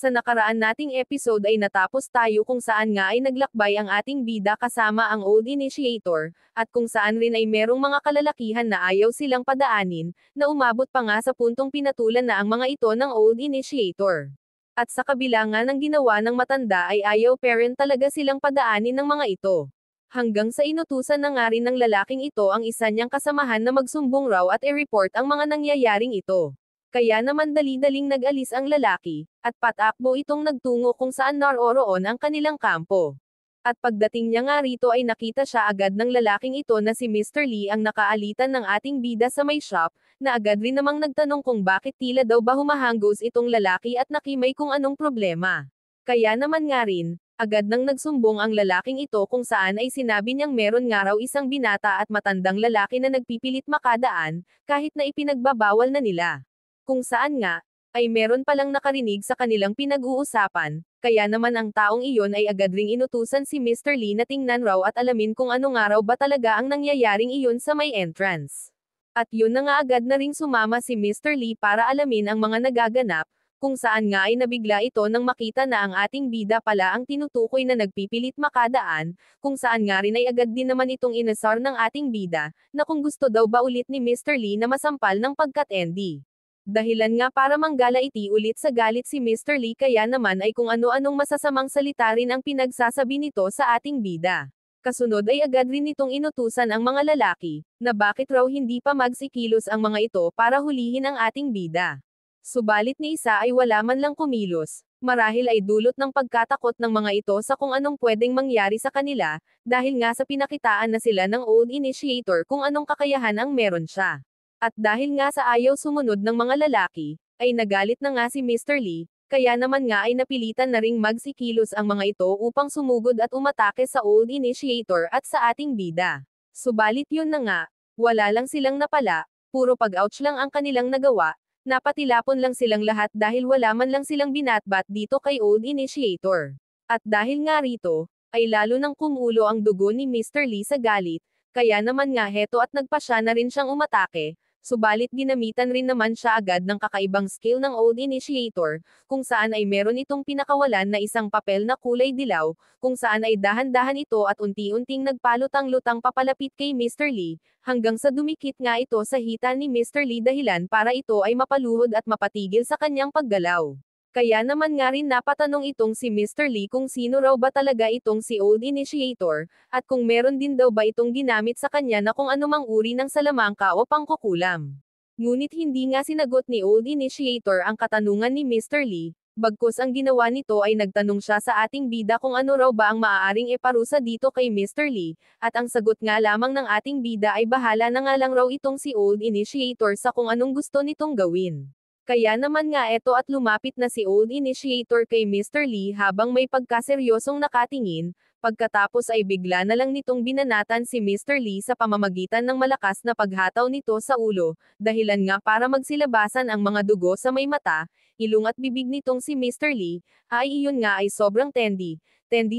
Sa nakaraan nating episode ay natapos tayo kung saan nga ay naglakbay ang ating bida kasama ang Old Initiator, at kung saan rin ay merong mga kalalakihan na ayaw silang padaanin, na umabot pa nga sa puntong pinatulan na ang mga ito ng Old Initiator. At sa kabila nga ng ginawa ng matanda ay ayaw parent talaga silang padaanin ng mga ito. Hanggang sa inutusan na nga rin ng lalaking ito ang isa niyang kasamahan na magsumbong raw at i-report ang mga nangyayaring ito. Kaya naman dali-daling nag-alis ang lalaki, at patakbo itong nagtungo kung saan naroroon ang kanilang kampo. At pagdating niya nga rito ay nakita siya agad ng lalaking ito na si Mr. Lee ang nakaalitan ng ating bida sa may shop, na agad rin namang nagtanong kung bakit tila daw ba humahanggos itong lalaki at nakimay kung anong problema. Kaya naman nga rin, agad nang nagsumbong ang lalaking ito kung saan ay sinabi niyang meron nga raw isang binata at matandang lalaki na nagpipilit makadaan, kahit na ipinagbabawal na nila. Kung saan nga, ay meron palang nakarinig sa kanilang pinag-uusapan, kaya naman ang taong iyon ay agad ring inutusan si Mr. Lee na tingnan raw at alamin kung ano nga raw ba talaga ang nangyayaring iyon sa may entrance. At yun na nga agad na ring sumama si Mr. Lee para alamin ang mga nagaganap, kung saan nga ay nabigla ito nang makita na ang ating bida pala ang tinutukoy na nagpipilit makadaan, kung saan nga rin ay agad din naman itong inasar ng ating bida, na kung gusto daw ba ulit ni Mr. Lee na masampal ng pagkat-endi. Dahilan nga para manggalaiti ulit sa galit si Mr. Lee kaya naman ay kung ano-anong masasamang salita rin ang pinagsasabi nito sa ating bida. Kasunod ay agad rin itong inutusan ang mga lalaki, na bakit raw hindi pa magsikilos ang mga ito para hulihin ang ating bida. Subalit ni isa ay wala man lang kumilos, marahil ay dulot ng pagkatakot ng mga ito sa kung anong pwedeng mangyari sa kanila, dahil nga sa pinakitaan na sila ng Old Initiator kung anong kakayahan ang meron siya. At dahil nga sa ayaw sumunod ng mga lalaki, ay nagalit na nga si Mr. Lee, kaya naman nga ay napilitan na ring magsikilos ang mga ito upang sumugod at umatake sa Old Initiator at sa ating bida. Subalit yun na nga, wala lang silang napala, puro pag-ouch lang ang kanilang nagawa, napatilapon lang silang lahat dahil wala man lang silang binatbat dito kay Old Initiator. At dahil nga rito, ay lalo nang kumulo ang dugo ni Mr. Lee sa galit, kaya naman nga heto at nagpasya na rin siyang umatake. Subalit ginamitan rin naman siya agad ng kakaibang skill ng Old Initiator, kung saan ay meron itong pinakawalan na isang papel na kulay dilaw, kung saan ay dahan-dahan ito at unti-unting nagpalutang-lutang papalapit kay Mr. Lee, hanggang sa dumikit nga ito sa hita ni Mr. Lee dahilan para ito ay mapaluhod at mapatigil sa kanyang paggalaw. Kaya naman nga rin napatanong itong si Mr. Lee kung sino raw ba talaga itong si Old Initiator, at kung meron din daw ba itong ginamit sa kanya na kung anumang uri ng salamangka o pangkukulam. Ngunit hindi nga sinagot ni Old Initiator ang katanungan ni Mr. Lee, bagkus ang ginawa nito ay nagtanong siya sa ating bida kung ano raw ba ang maaaring iparusa dito kay Mr. Lee, at ang sagot nga lamang ng ating bida ay bahala na nga lang raw itong si Old Initiator sa kung anong gusto nitong gawin. Kaya naman nga eto at lumapit na si Old Initiator kay Mr. Lee habang may pagkaseryosong nakatingin, pagkatapos ay bigla na lang nitong binanatan si Mr. Lee sa pamamagitan ng malakas na paghataw nito sa ulo, dahilan nga para magsilabasan ang mga dugo sa may mata, ilong at bibig nitong si Mr. Lee, ay iyon nga ay sobrang tendi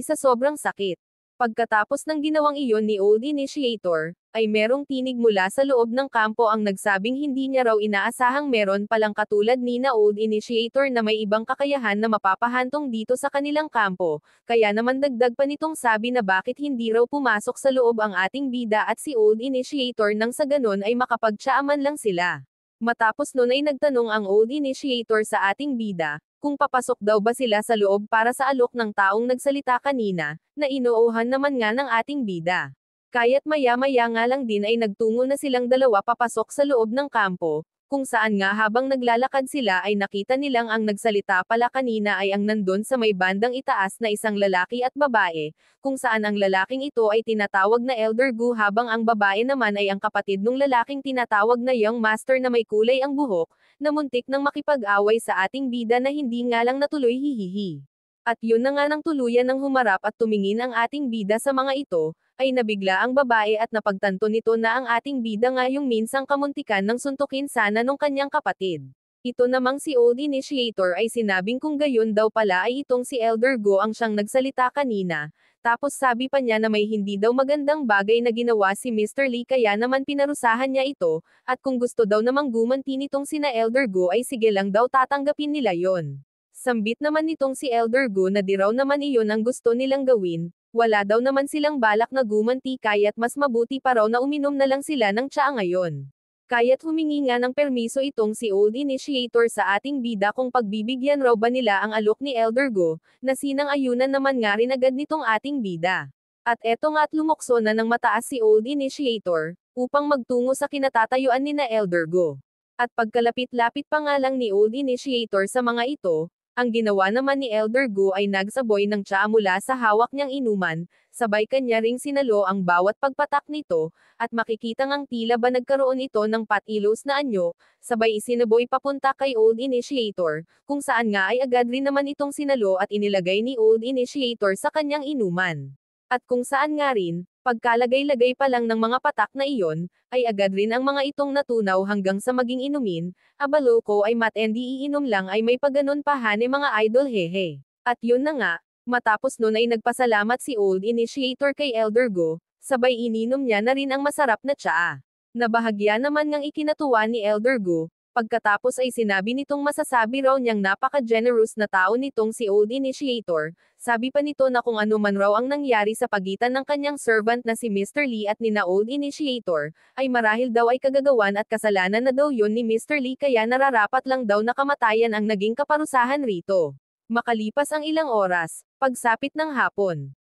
sa sobrang sakit. Pagkatapos ng ginawang iyon ni Old Initiator, ay merong tinig mula sa loob ng kampo ang nagsabing hindi niya raw inaasahang meron palang katulad ni na Old Initiator na may ibang kakayahan na mapapahantong dito sa kanilang kampo, kaya naman dagdag pa nitong sabi na bakit hindi raw pumasok sa loob ang ating bida at si Old Initiator nang sa ganon ay makapagtsaaman lang sila. Matapos nun ay nagtanong ang Old Initiator sa ating bida, kung papasok daw ba sila sa loob para sa alok ng taong nagsalita kanina, na inoohan naman nga ng ating bida. Kaya't maya-maya nga lang din ay nagtungo na silang dalawa papasok sa loob ng kampo, kung saan nga habang naglalakad sila ay nakita nilang ang nagsalita pala kanina ay ang nandun sa may bandang itaas na isang lalaki at babae, kung saan ang lalaking ito ay tinatawag na Elder Gu habang ang babae naman ay ang kapatid ng lalaking tinatawag na Young Master na may kulay ang buhok, na muntik nang makipag-away sa ating bida na hindi nga lang natuloy hihihi. At yun na nga nang tuluyan ng humarap at tumingin ang ating bida sa mga ito, ay nabigla ang babae at napagtanto nito na ang ating bida nga yung minsang kamuntikan ng suntukin sana nung kanyang kapatid. Ito namang si Old Initiator ay sinabing kung gayon daw pala ay itong si Elder Go ang siyang nagsalita kanina, tapos sabi pa niya na may hindi daw magandang bagay na ginawa si Mr. Lee kaya naman pinarusahan niya ito, at kung gusto daw namang gumanti nitong sina Elder Go ay sige lang daw tatanggapin nila yon. Sambit naman nitong si Elder Gu na di raw naman iyon ang gusto nilang gawin, wala daw naman silang balak na gumanti kaya't mas mabuti pa raw na uminom na lang sila ng tsaa ngayon. Kaya't humingi nga ng permiso itong si Old Initiator sa ating bida kung pagbibigyan raw ba nila ang alok ni Elder Go, na sinang-ayunan naman nga rin agad nitong ating bida. At eto nga't lumukso na ng mataas si Old Initiator, upang magtungo sa kinatatayuan ni na Elder Go. At pagkalapit-lapit pa nga lang ni Old Initiator sa mga ito, ang ginawa naman ni Elder Gu ay nagsaboy ng tsaa mula sa hawak niyang inuman, sabay kanya ring sinalo ang bawat pagpatak nito, at makikita ngang tila ba nagkaroon ito ng patilos na anyo, sabay isinaboy papunta kay Old Initiator, kung saan nga ay agad rin naman itong sinalo at inilagay ni Old Initiator sa kanyang inuman. At kung saan nga rin, pagkalagay-lagay pa lang ng mga patak na iyon, ay agad rin ang mga itong natunaw hanggang sa maging inumin, abaloko ay matendi iinom lang ay may paganon pa hane mga idol hehe. At yun na nga, matapos nun ay nagpasalamat si Old Initiator kay Elder Go, sabay ininom niya na rin ang masarap na tsaa. Nabahagya naman ngang ikinatuwa ni Elder Go, pagkatapos ay sinabi nitong masasabi raw niyang napaka-generous na tao nitong si Old Initiator, sabi pa nito na kung ano man raw ang nangyari sa pagitan ng kanyang servant na si Mr. Lee at ni na Old Initiator, ay marahil daw ay kagagawan at kasalanan na daw yun ni Mr. Lee kaya nararapat lang daw na kamatayan ang naging kaparusahan rito. Makalipas ang ilang oras, pagsapit ng hapon,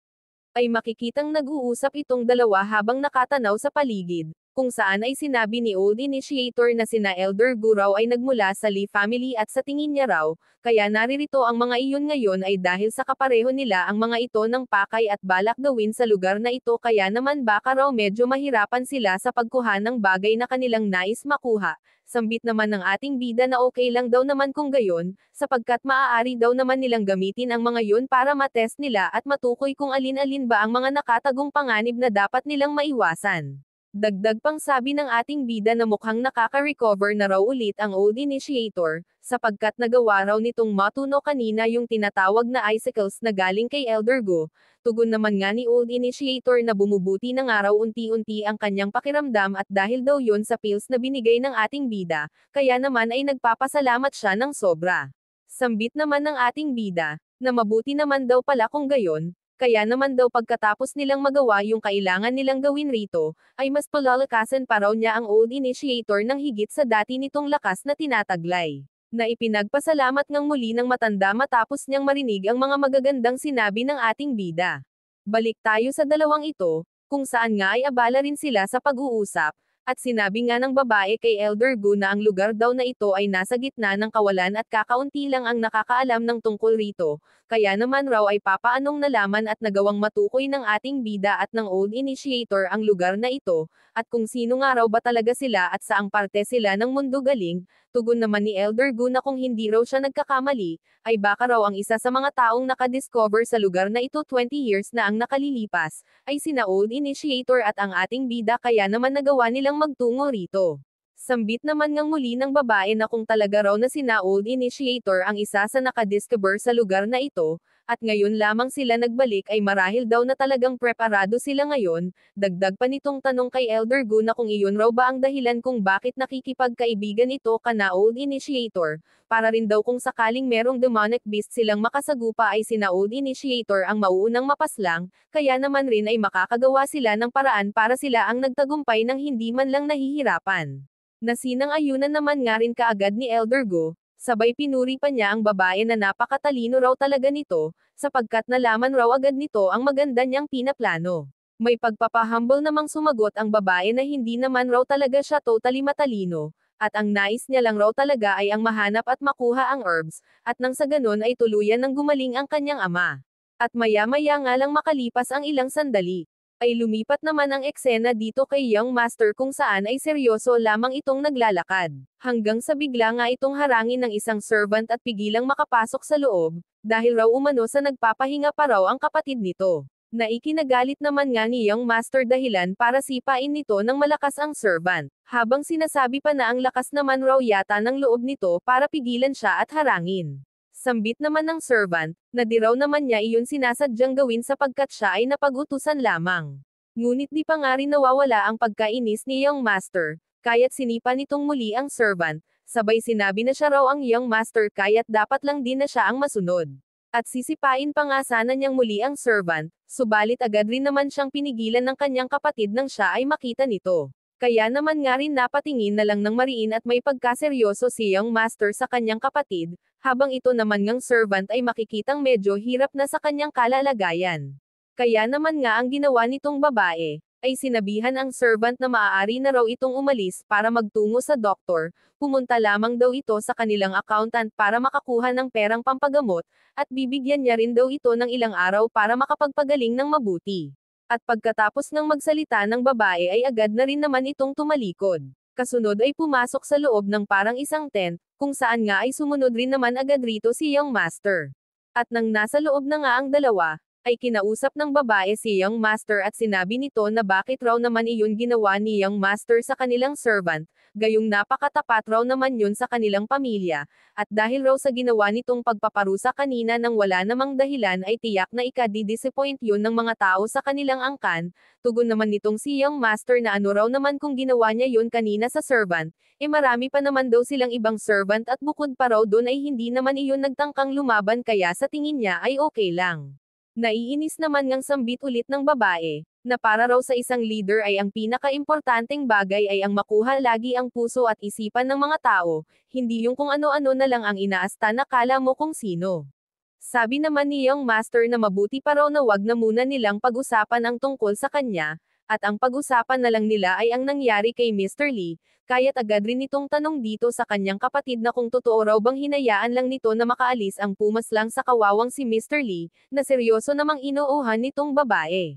ay makikitang nag-uusap itong dalawa habang nakatanaw sa paligid, kung saan ay sinabi ni Old Initiator na sina Elder Gu raw ay nagmula sa Lee family at sa tingin niya raw, kaya naririto ang mga iyon ngayon ay dahil sa kapareho nila ang mga ito ng pakay at balak gawin sa lugar na ito kaya naman baka raw medyo mahirapan sila sa pagkuha ng bagay na kanilang nais makuha. Sambit naman ng ating bida na okay lang daw naman kung gayon, sapagkat maaari daw naman nilang gamitin ang mga yun para matest nila at matukoy kung alin-alin ba ang mga nakatagong panganib na dapat nilang maiwasan. Dagdag pang sabi ng ating bida na mukhang nakaka-recover na raw ulit ang Old Initiator, sapagkat nagawa raw nitong matuno kanina yung tinatawag na icicles na galing kay Elder Go. Tugon naman nga ni Old Initiator na bumubuti na nga raw unti-unti ang kanyang pakiramdam at dahil daw yon sa pills na binigay ng ating bida, kaya naman ay nagpapasalamat siya ng sobra. Sambit naman ng ating bida, na mabuti naman daw pala kung gayon, kaya naman daw pagkatapos nilang magawa yung kailangan nilang gawin rito, ay mas palalakasan pa raw niya ang Old Initiator ng higit sa dati nitong lakas na tinataglay. Na ipinagpasalamat ngang muli ng matanda matapos niyang marinig ang mga magagandang sinabi ng ating bida. Balik tayo sa dalawang ito, kung saan nga ay abala rin sila sa pag-uusap, at sinabi nga ng babae kay Elder Gu na ang lugar daw na ito ay nasa gitna ng kawalan at kakaunti lang ang nakakaalam ng tungkol rito, kaya naman raw ay papaanong nalaman at nagawang matukoy ng ating bida at ng Old Initiator ang lugar na ito, at kung sino nga raw ba talaga sila at saang parte sila ng mundo galing. Tugon naman ni Elder Gu na kung hindi raw siya nagkakamali, ay baka raw ang isa sa mga taong nakadiscover sa lugar na ito 20 years na ang nakalilipas, ay sina Old Initiator at ang ating bida kaya naman nagawa nilang magtungo rito. Sambit naman ngang muli ng babae na kung talaga raw na sina Old Initiator ang isa sa nakadiscover sa lugar na ito, at ngayon lamang sila nagbalik ay marahil daw na talagang preparado sila ngayon, dagdag pa nitong tanong kay Elder Gu na kung iyon raw ba ang dahilan kung bakit nakikipagkaibigan ito kana Old Initiator, para rin daw kung sakaling merong demonic beast silang makasagupa ay sina Old Initiator ang mauunang mapaslang, kaya naman rin ay makakagawa sila ng paraan para sila ang nagtagumpay ng hindi man lang nahihirapan. Nasinang-ayunan naman nga rin kaagad ni Elder Gu, sabay pinuri pa niya ang babae na napakatalino raw talaga nito, sapagkat nalaman raw agad nito ang maganda niyang pinaplano. May pagpapahumble namang sumagot ang babae na hindi naman raw talaga siya totally matalino, at ang nais niya lang raw talaga ay ang mahanap at makuha ang herbs, at nang sa ganon ay tuluyan ng gumaling ang kanyang ama. At maya-maya nga lang makalipas ang ilang sandali, ay lumipat naman ang eksena dito kay Young Master kung saan ay seryoso lamang itong naglalakad. Hanggang sa bigla nga itong harangin ng isang servant at pigilang makapasok sa loob, dahil raw umano sa nagpapahinga pa raw ang kapatid nito. Na ikinagalit naman nga ni Young Master dahilan para sipain nito ng malakas ang servant, habang sinasabi pa na ang lakas naman raw yata ng loob nito para pigilan siya at harangin. Sambit naman ng servant, na di raw naman niya iyon sinasadyang gawin sapagkat siya ay napag-utusan lamang. Ngunit di pa nga rin nawawala ang pagkainis ni Young Master, kaya't sinipa nitong muli ang servant, sabay sinabi na siya raw ang young master kaya't dapat lang din na siya ang masunod. At sisipain pa nga sana niyang muli ang servant, subalit agad rin naman siyang pinigilan ng kanyang kapatid nang siya ay makita nito. Kaya naman nga rin napatingin na lang ng mariin at may pagkaseryoso si young master sa kanyang kapatid, habang ito naman ngang servant ay makikitang medyo hirap na sa kanyang kalalagayan. Kaya naman nga ang ginawa nitong babae, ay sinabihan ang servant na maaari na raw itong umalis para magtungo sa doktor, pumunta lamang daw ito sa kanilang accountant para makakuha ng perang pampagamot, at bibigyan niya rin daw ito ng ilang araw para makapagpagaling ng mabuti. At pagkatapos ng magsalita ng babae ay agad na rin naman itong tumalikod. Kasunod ay pumasok sa loob ng parang isang tent, kung saan nga ay sumunod rin naman agad rito si young master. At nang nasa loob na nga ang dalawa, ay kinausap ng babae si young master at sinabi nito na bakit raw naman iyon ginawa ni young master sa kanilang servant, gayong napakatapat raw naman yun sa kanilang pamilya, at dahil raw sa ginawa nitong pagpaparusa kanina nang wala namang dahilan ay tiyak na ikadi-disappoint yun ng mga tao sa kanilang angkan. Tugon naman nitong si young master na ano raw naman kung ginawa niya yun kanina sa servant, marami pa naman daw silang ibang servant at bukod pa raw doon ay hindi naman iyon nagtangkang lumaban kaya sa tingin niya ay okay lang. Naiinis naman ngang sambit ulit ng babae, na para raw sa isang leader ay ang pinaka-importanteng bagay ay ang makuha lagi ang puso at isipan ng mga tao, hindi yung kung ano-ano na lang ang inaasta na kala mo kung sino. Sabi naman ni young master na mabuti pa raw na wag na muna nilang pag-usapan ang tungkol sa kanya, at ang pag-usapan na lang nila ay ang nangyari kay Mr. Lee, kaya't agad rin itong tanong dito sa kanyang kapatid na kung totoo raw bang hinayaan lang nito na makaalis ang pumas lang sa kawawang si Mr. Lee, na seryoso namang inuuhan nitong babae.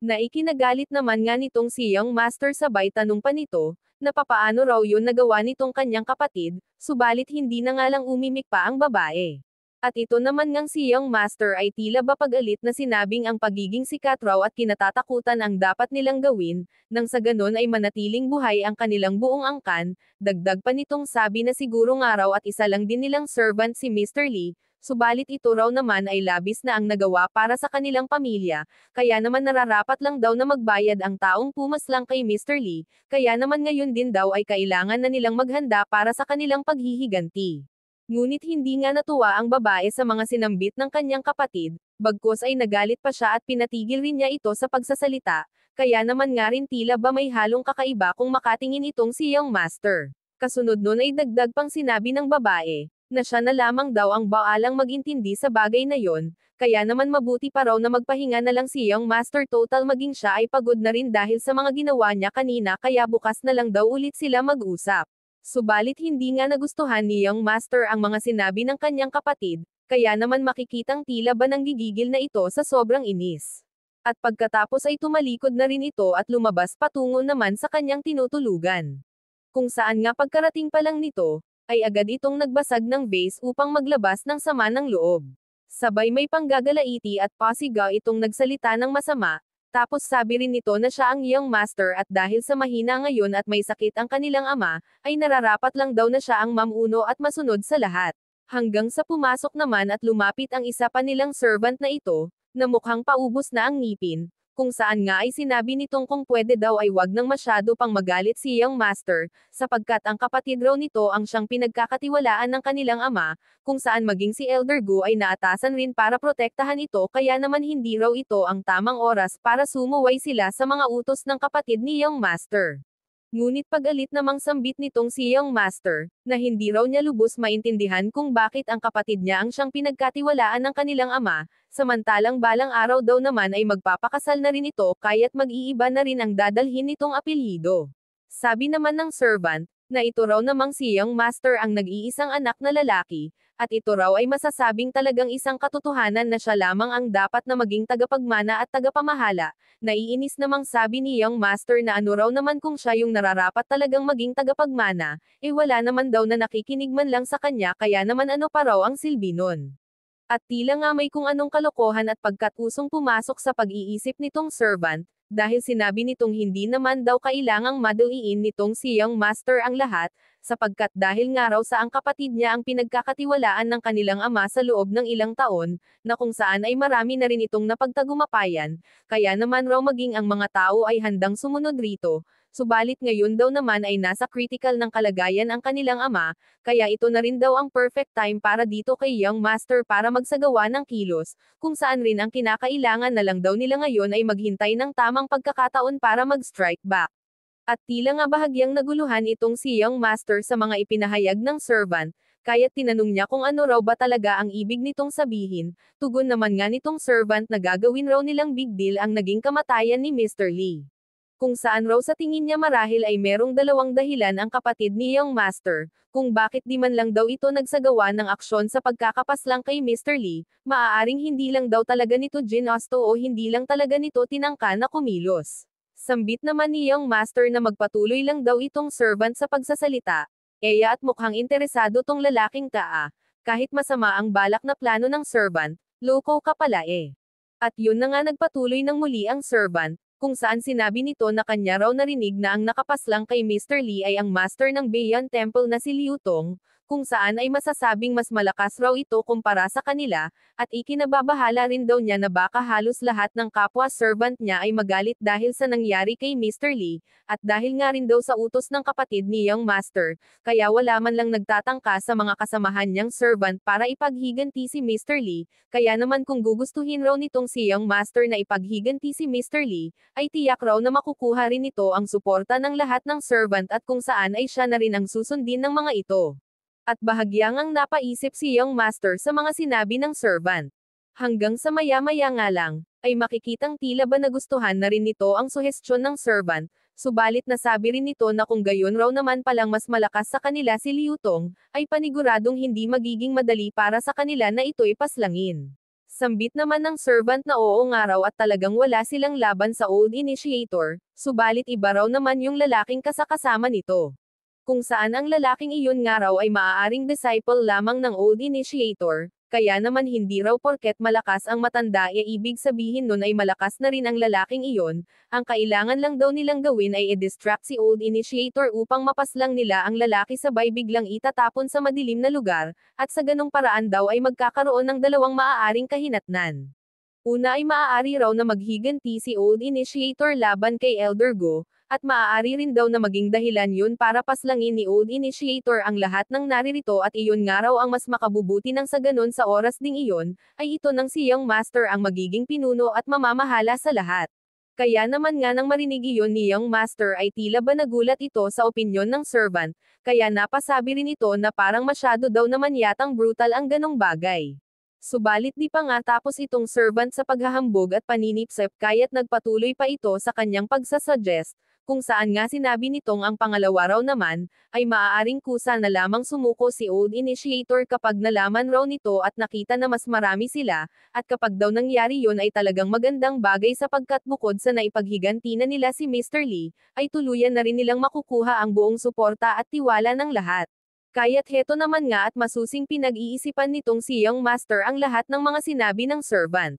Naikinagalit naman nga nitong si young master sabay tanong pa nito, na papaano raw yun nagawa nitong kanyang kapatid, subalit hindi na nga lang umimik pa ang babae. At ito naman ngang si young master ay tila ba pag-alit na sinabing ang pagiging sikat raw at kinatatakutan ang dapat nilang gawin, nang sa ganon ay manatiling buhay ang kanilang buong angkan, dagdag pa nitong sabi na siguro nga raw at isa lang din nilang servant si Mr. Lee, subalit ito raw naman ay labis na ang nagawa para sa kanilang pamilya, kaya naman nararapat lang daw na magbayad ang taong pumas lang kay Mr. Lee, kaya naman ngayon din daw ay kailangan na nilang maghanda para sa kanilang paghihiganti. Ngunit hindi nga natuwa ang babae sa mga sinambit ng kanyang kapatid, bagkus ay nagalit pa siya at pinatigil rin niya ito sa pagsasalita, kaya naman nga rin tila ba may halong kakaiba kung makatingin itong si young master. Kasunod nun ay dagdag pang sinabi ng babae, na siya na lamang daw ang baalang magintindi sa bagay na yon, kaya naman mabuti pa raw na magpahinga na lang si young master total maging siya ay pagod na rin dahil sa mga ginawa niya kanina kaya bukas na lang daw ulit sila mag-usap. Subalit hindi nga nagustuhan ni young master ang mga sinabi ng kanyang kapatid, kaya naman makikitang tila ba nanggigigil na ito sa sobrang inis. At pagkatapos ay tumalikod na rin ito at lumabas patungo naman sa kanyang tinutulugan. Kung saan nga pagkarating pa lang nito, ay agad itong nagbasag ng vase upang maglabas ng sama ng loob. Sabay may panggagalaiti at pasigaw itong nagsalita ng masama, tapos sabi rin nito na siya ang young master at dahil sa mahina ngayon at may sakit ang kanilang ama, ay nararapat lang daw na siya ang mamuno at masunod sa lahat. Hanggang sa pumasok naman at lumapit ang isa pa nilang servant na ito, na mukhang paubos na ang ngipin, kung saan nga ay sinabi nitong kung pwede daw ay wag nang masyado pang magalit si young master, sapagkat ang kapatid raw nito ang siyang pinagkakatiwalaan ng kanilang ama, kung saan maging si Elder Gu ay naatasan rin para protektahan ito kaya naman hindi raw ito ang tamang oras para sumuway sila sa mga utos ng kapatid ni young master. Ngunit pag-alit namang sambit nitong si young master, na hindi raw niya lubos maintindihan kung bakit ang kapatid niya ang siyang pinagkatiwalaan ng kanilang ama, samantalang balang araw daw naman ay magpapakasal na rin ito kaya't mag-iiba na rin ang dadalhin nitong apelyido. Sabi naman ng servant, na ito raw namang si young master ang nag-iisang anak na lalaki, at ito raw ay masasabing talagang isang katotohanan na siya lamang ang dapat na maging tagapagmana at tagapamahala. Naiinis namang sabi ni young master na ano raw naman kung siya yung nararapat talagang maging tagapagmana, wala naman daw na nakikinig man lang sa kanya kaya naman ano pa raw ang silbi nun. At tila nga may kung anong kalokohan at pagkatusong pumasok sa pag-iisip nitong servant, dahil sinabi nitong hindi naman daw kailangang madaliin nitong si young master ang lahat, sapagkat dahil nga raw sa ang kapatid niya ang pinagkakatiwalaan ng kanilang ama sa loob ng ilang taon, na kung saan ay marami na rin itong napagtagumpayan, kaya naman raw maging ang mga tao ay handang sumunod rito, subalit ngayon daw naman ay nasa critical ng kalagayan ang kanilang ama, kaya ito na rin daw ang perfect time para dito kay Young Master para magsagawa ng kilos, kung saan rin ang kinakailangan na lang daw nila ngayon ay maghintay ng tamang pagkakataon para mag-strike back. At tila nga bahagyang naguluhan itong si Young Master sa mga ipinahayag ng servant, kaya't tinanong niya kung ano raw ba talaga ang ibig nitong sabihin, tugon naman nga nitong servant na gagawin raw nilang big deal ang naging kamatayan ni Mr. Lee. Kung saan raw sa tingin niya marahil ay merong dalawang dahilan ang kapatid ni Young Master, kung bakit di man lang daw ito nagsagawa ng aksyon sa pagkakapaslang kay Mr. Lee, maaaring hindi lang daw talaga nito ginusto o hindi lang talaga nito tinangka na kumilos. Sambit naman ni Young Master na magpatuloy lang daw itong servant sa pagsasalita. At mukhang interesado tong lalaking kahit masama ang balak na plano ng servant, loko ka pala eh. At yun na nga nagpatuloy ng muli ang servant, kung saan sinabi nito na kanya raw narinig na ang nakapaslang kay Mr. Lee ay ang master ng Bayon Temple na si Liu Tong, kung saan ay masasabing mas malakas raw ito kumpara sa kanila, at ikinababahala rin daw niya na baka halos lahat ng kapwa-servant niya ay magalit dahil sa nangyari kay Mr. Lee, at dahil nga rin daw sa utos ng kapatid ni Young Master, kaya wala man lang nagtatangka sa mga kasamahan niyang servant para ipaghiganti si Mr. Lee, kaya naman kung gugustuhin raw nitong si Young Master na ipaghiganti si Mr. Lee, ay tiyak raw na makukuha rin nito ang suporta ng lahat ng servant at kung saan ay siya na rin ang susundin ng mga ito. At bahagyang ang napaisip si Young Master sa mga sinabi ng servant. Hanggang sa maya-maya nga lang, ay makikitang tila ba nagustuhan na rin nito ang suhestyon ng servant, subalit nasabi rin nito na kung gayon raw naman palang mas malakas sa kanila si Liu Tong, ay paniguradong hindi magiging madali para sa kanila na ito'y paslangin. Sambit naman ng servant na oo nga raw at talagang wala silang laban sa Old Initiator, subalit iba raw naman yung lalaking kasakasama nito. Kung saan ang lalaking iyon nga raw ay maaaring disciple lamang ng Old Initiator, kaya naman hindi raw porket malakas ang matanda ibig sabihin nun ay malakas na rin ang lalaking iyon, ang kailangan lang daw nilang gawin ay i-distract si Old Initiator upang mapaslang nila ang lalaki sabay biglang itatapon sa madilim na lugar, at sa ganong paraan daw ay magkakaroon ng dalawang maaaring kahinatnan. Una ay maaari raw na maghiganti si Old Initiator laban kay Elder Go, at maaari rin daw na maging dahilan yun para paslangin ni Old Initiator ang lahat ng naririto at iyon nga raw ang mas makabubuti nang sa ganon sa oras ding iyon, ay ito ng si Young Master ang magiging pinuno at mamamahala sa lahat. Kaya naman nga nang marinig iyon ni Young Master ay tila ba nagulat ito sa opinyon ng servant, kaya napasabi rin ito na parang masyado daw naman yatang brutal ang ganong bagay. Subalit di pa nga tapos itong servant sa paghahambog at paninipsip kaya't nagpatuloy pa ito sa kanyang pagsasuggest, kung saan nga sinabi nitong ang pangalawa raw naman, ay maaaring kusa na lamang sumuko si Old Initiator kapag nalaman raw nito at nakita na mas marami sila, at kapag daw nangyari yon ay talagang magandang bagay sapagkat bukod sa naipaghiganti na nila si Mr. Lee, ay tuluyan na rin nilang makukuha ang buong suporta at tiwala ng lahat. Kaya't heto naman nga at masusing pinag-iisipan nitong si Young Master ang lahat ng mga sinabi ng servant.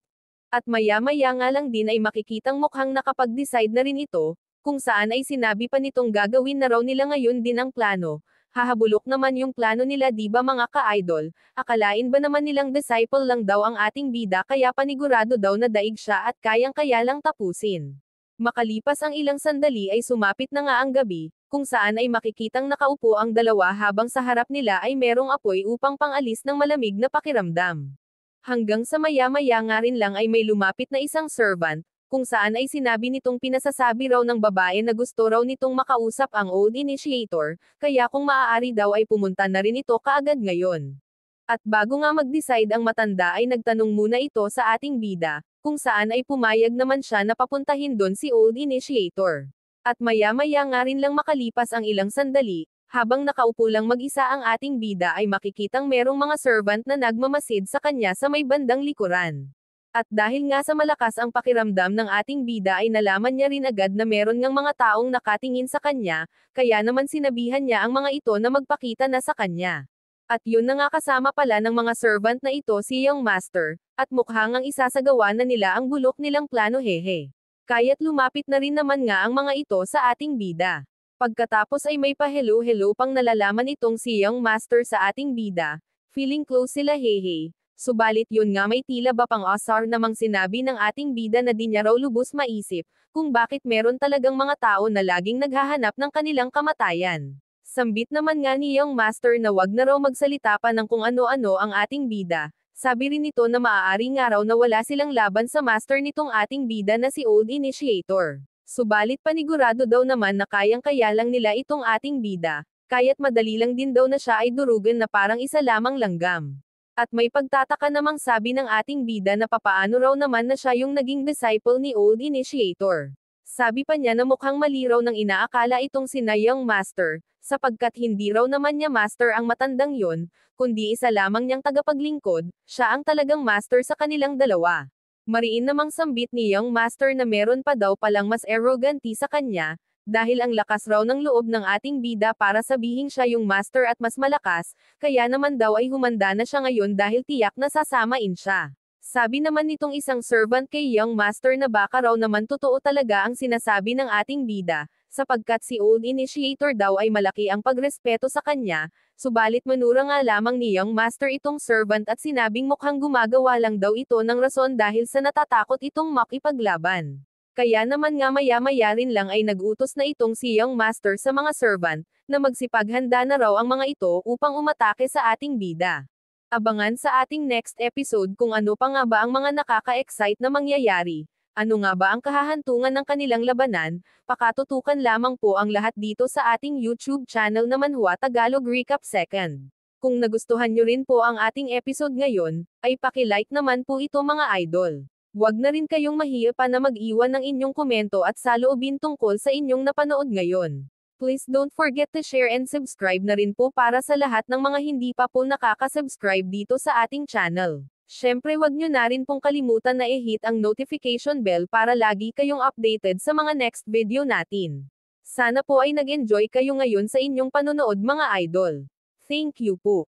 At maya-maya nga lang din ay makikitang mukhang nakapag-decide na rin ito, kung saan ay sinabi pa nitong gagawin na raw nila ngayon din ang plano. Hahabulok naman yung plano nila di ba mga ka-idol, akalain ba naman nilang disciple lang daw ang ating bida kaya panigurado daw na daig siya at kayang-kaya lang tapusin. Makalipas ang ilang sandali ay sumapit na nga ang gabi, kung saan ay makikitang nakaupo ang dalawa habang sa harap nila ay merong apoy upang pangalis ng malamig na pakiramdam. Hanggang sa maya-maya nga rin lang ay may lumapit na isang servant, kung saan ay sinabi nitong pinasasabi raw ng babae na gusto raw nitong makausap ang Old Initiator, kaya kung maaari daw ay pumunta na rin ito kaagad ngayon. At bago nga mag-decide ang matanda ay nagtanong muna ito sa ating bida, kung saan ay pumayag naman siya na papuntahin doon si Old Initiator. At maya-maya nga rin lang makalipas ang ilang sandali, habang nakaupo lang mag-isa ang ating bida ay makikitang merong mga servant na nagmamasid sa kanya sa may bandang likuran. At dahil nga sa malakas ang pakiramdam ng ating bida ay nalaman niya rin agad na meron ngang mga taong nakatingin sa kanya, kaya naman sinabihan niya ang mga ito na magpakita na sa kanya. At yun na nga kasama pala ng mga servant na ito si Young Master, at mukhang ang isasagawa na nila ang bulok nilang plano hehe. Kaya't lumapit na rin naman nga ang mga ito sa ating bida. Pagkatapos ay may pa-hello-hello pang nalalaman itong si Young Master sa ating bida. Feeling close sila hehe. Subalit yun nga may tila ba pang asar namang sinabi ng ating bida na di niya raw lubos maisip, kung bakit meron talagang mga tao na laging naghahanap ng kanilang kamatayan. Sambit naman nga ni Young Master na wag na raw magsalita pa ng kung ano-ano ang ating bida. Sabi rin nito na maaari nga raw na wala silang laban sa master nitong ating bida na si Old Initiator. Subalit panigurado daw naman na kayang-kaya lang nila itong ating bida, kaya't madali lang din daw na siya ay durugan na parang isa lamang langgam. At may pagtataka namang sabi ng ating bida na papaano raw naman na siya yung naging disciple ni Old Initiator. Sabi pa niya na mukhang mali raw ng inaakala itong si Young Master, sapagkat hindi raw naman niya master ang matandang yon, kundi isa lamang niyang tagapaglingkod, siya ang talagang master sa kanilang dalawa. Mariin namang sambit ni Young Master na meron pa daw palang mas arroganti sa kanya, dahil ang lakas raw ng loob ng ating bida para sabihing siya yung master at mas malakas, kaya naman daw ay humanda na siya ngayon dahil tiyak na sasamain siya. Sabi naman nitong isang servant kay Young Master na baka raw naman totoo talaga ang sinasabi ng ating bida, sapagkat si Old Initiator daw ay malaki ang pagrespeto sa kanya, subalit manura nga lamang ni Young Master itong servant at sinabing mukhang gumagawa lang daw ito ng rason dahil sa natatakot itong makipaglaban. Kaya naman nga maya-maya rin lang ay nag-utos na itong si Young Master sa mga servant, na magsipaghanda na raw ang mga ito upang umatake sa ating bida. Abangan sa ating next episode kung ano pa nga ba ang mga nakaka-excite na mangyayari. Ano nga ba ang kahahantungan ng kanilang labanan? Pakatutukan lamang po ang lahat dito sa ating YouTube channel na Manhwa Tagalog Recap Second. Kung nagustuhan nyo rin po ang ating episode ngayon, ay paki-like naman po ito mga idol. Huwag na rin kayong mahiya pa na mag-iwan ng inyong komento at saloobin tungkol sa inyong napanood ngayon. Please don't forget to share and subscribe na rin po para sa lahat ng mga hindi pa po nakaka-subscribe dito sa ating channel. Syempre wag nyo na rin pong kalimutan na i-hit ang notification bell para lagi kayong updated sa mga next video natin. Sana po ay nag-enjoy kayo ngayon sa inyong panonood mga idol. Thank you po.